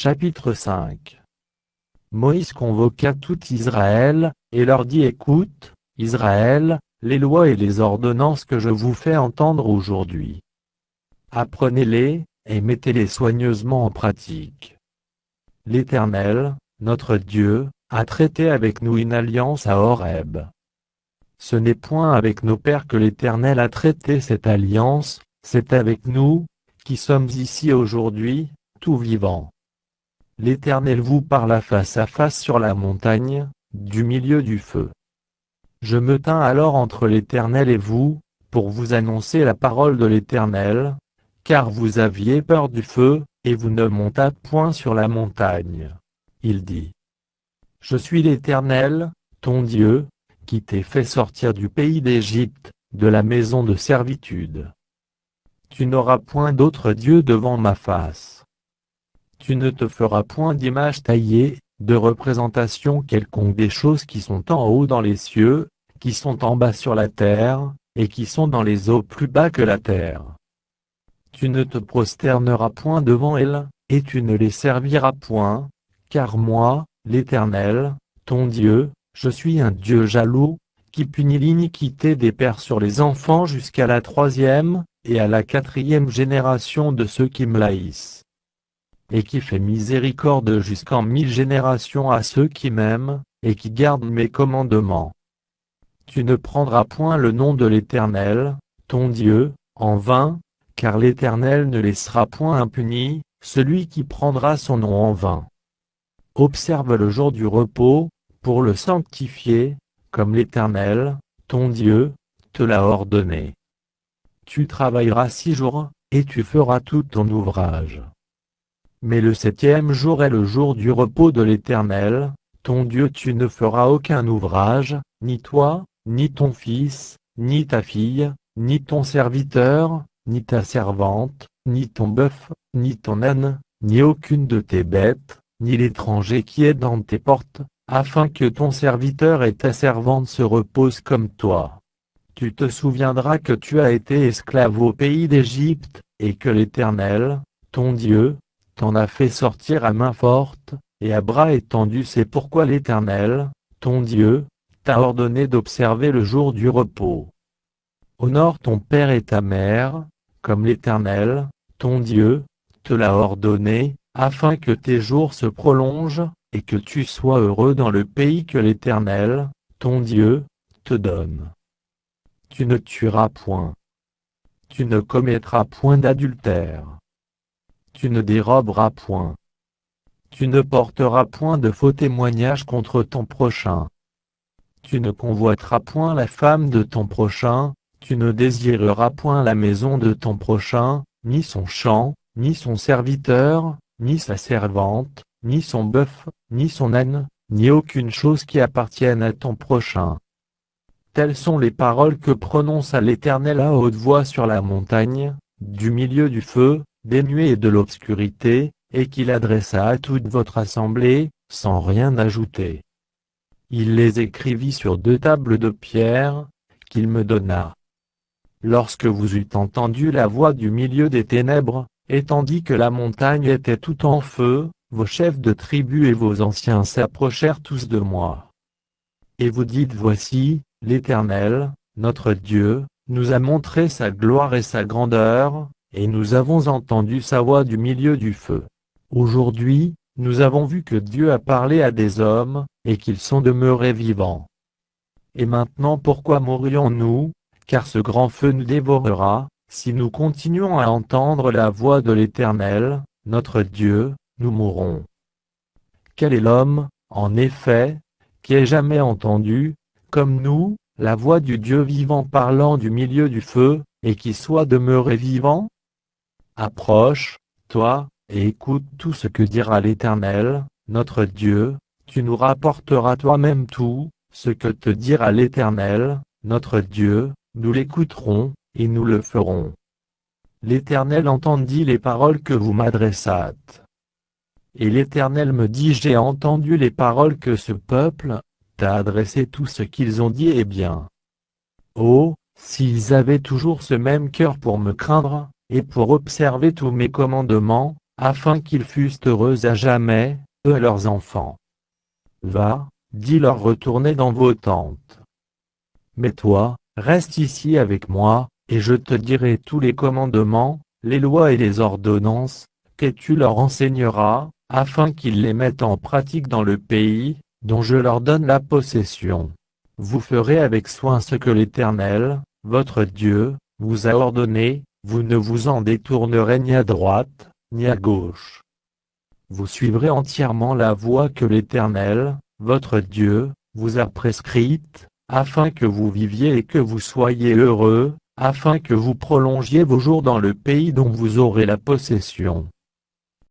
Chapitre 5. Moïse convoqua tout Israël, et leur dit: Écoute, Israël, les lois et les ordonnances que je vous fais entendre aujourd'hui. Apprenez-les, et mettez-les soigneusement en pratique. L'Éternel, notre Dieu, a traité avec nous une alliance à Horeb. Ce n'est point avec nos pères que l'Éternel a traité cette alliance, c'est avec nous, qui sommes ici aujourd'hui, tout vivants. L'Éternel vous parla face à face sur la montagne, du milieu du feu. Je me tins alors entre l'Éternel et vous, pour vous annoncer la parole de l'Éternel, car vous aviez peur du feu, et vous ne montâtes point sur la montagne. Il dit: Je suis l'Éternel, ton Dieu, qui t'ai fait sortir du pays d'Égypte, de la maison de servitude. Tu n'auras point d'autre Dieu devant ma face. Tu ne te feras point d'image taillée, de représentation quelconque des choses qui sont en haut dans les cieux, qui sont en bas sur la terre, et qui sont dans les eaux plus bas que la terre. Tu ne te prosterneras point devant elles, et tu ne les serviras point, car moi, l'Éternel, ton Dieu, je suis un Dieu jaloux, qui punit l'iniquité des pères sur les enfants jusqu'à la 3e, et à la 4e génération de ceux qui me haïssent. Et qui fait miséricorde jusqu'en 1000 générations à ceux qui m'aiment, et qui gardent mes commandements. Tu ne prendras point le nom de l'Éternel, ton Dieu, en vain, car l'Éternel ne laissera point impuni celui qui prendra son nom en vain. Observe le jour du repos, pour le sanctifier, comme l'Éternel, ton Dieu, te l'a ordonné. Tu travailleras 6 jours, et tu feras tout ton ouvrage. Mais le 7e jour est le jour du repos de l'Éternel, ton Dieu. Tu ne feras aucun ouvrage, ni toi, ni ton fils, ni ta fille, ni ton serviteur, ni ta servante, ni ton bœuf, ni ton âne, ni aucune de tes bêtes, ni l'étranger qui est dans tes portes, afin que ton serviteur et ta servante se reposent comme toi. Tu te souviendras que tu as été esclave au pays d'Égypte, et que l'Éternel, ton Dieu, t'en a fait sortir à main forte, et à bras étendus. C'est pourquoi l'Éternel, ton Dieu, t'a ordonné d'observer le jour du repos. Honore ton père et ta mère, comme l'Éternel, ton Dieu, te l'a ordonné, afin que tes jours se prolongent, et que tu sois heureux dans le pays que l'Éternel, ton Dieu, te donne. Tu ne tueras point. Tu ne commettras point d'adultère. Tu ne déroberas point. Tu ne porteras point de faux témoignages contre ton prochain. Tu ne convoiteras point la femme de ton prochain, tu ne désireras point la maison de ton prochain, ni son champ, ni son serviteur, ni sa servante, ni son bœuf, ni son âne, ni aucune chose qui appartienne à ton prochain. Telles sont les paroles que prononça l'Éternel à haute voix sur la montagne, du milieu du feu, des nuées et de l'obscurité, et qu'il adressa à toute votre assemblée, sans rien ajouter. Il les écrivit sur 2 tables de pierre, qu'il me donna. Lorsque vous eûtes entendu la voix du milieu des ténèbres, et tandis que la montagne était tout en feu, vos chefs de tribu et vos anciens s'approchèrent tous de moi. Et vous dites: Voici, l'Éternel, notre Dieu, nous a montré sa gloire et sa grandeur, et nous avons entendu sa voix du milieu du feu. Aujourd'hui, nous avons vu que Dieu a parlé à des hommes, et qu'ils sont demeurés vivants. Et maintenant pourquoi mourrions-nous, car ce grand feu nous dévorera, si nous continuons à entendre la voix de l'Éternel, notre Dieu, nous mourrons. Quel est l'homme, en effet, qui ait jamais entendu, comme nous, la voix du Dieu vivant parlant du milieu du feu, et qui soit demeuré vivant? Approche, toi, et écoute tout ce que dira l'Éternel, notre Dieu, tu nous rapporteras toi-même tout, ce que te dira l'Éternel, notre Dieu, nous l'écouterons, et nous le ferons. L'Éternel entendit les paroles que vous m'adressâtes. Et l'Éternel me dit: J'ai entendu les paroles que ce peuple t'a adressées. Tout ce qu'ils ont dit est bien. Oh, s'ils avaient toujours ce même cœur pour me craindre, et pour observer tous mes commandements, afin qu'ils fussent heureux à jamais, eux et leurs enfants. Va, dis-leur retournez dans vos tentes. Mais toi, reste ici avec moi, et je te dirai tous les commandements, les lois et les ordonnances, que tu leur enseigneras, afin qu'ils les mettent en pratique dans le pays, dont je leur donne la possession. Vous ferez avec soin ce que l'Éternel, votre Dieu, vous a ordonné, vous ne vous en détournerez ni à droite, ni à gauche. Vous suivrez entièrement la voie que l'Éternel, votre Dieu, vous a prescrite, afin que vous viviez et que vous soyez heureux, afin que vous prolongiez vos jours dans le pays dont vous aurez la possession.